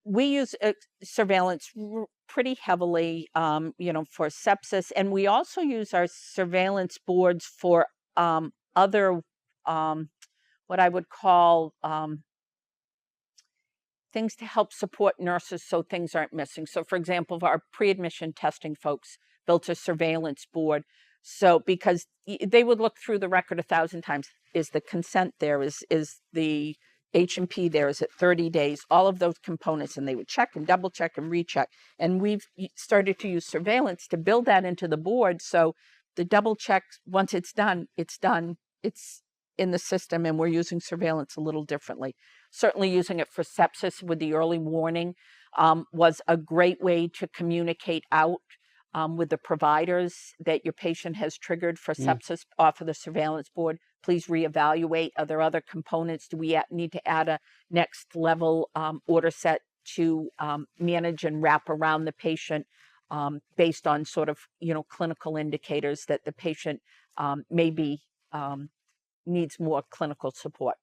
we use surveillance pretty heavily, for sepsis, and we also use our surveillance boards for other, what I would call things to help support nurses so things aren't missing. So, for example, our pre-admission testing folks built a surveillance board. So, because they would look through the record 1,000 times, is the consent there? Is the H&P there? Is it 30 days? All of those components, and they would check and double check and recheck. And we've started to use surveillance to build that into the board. So the double check, once it's done, it's done. It's in the system, and we're using surveillance a little differently. Certainly using it for sepsis with the early warning was a great way to communicate out with the providers that your patient has triggered for sepsis off of the surveillance board. Please reevaluate. Are there other components? Do we need to add a next level order set to manage and wrap around the patient based on sort of, clinical indicators that the patient maybe needs more clinical support?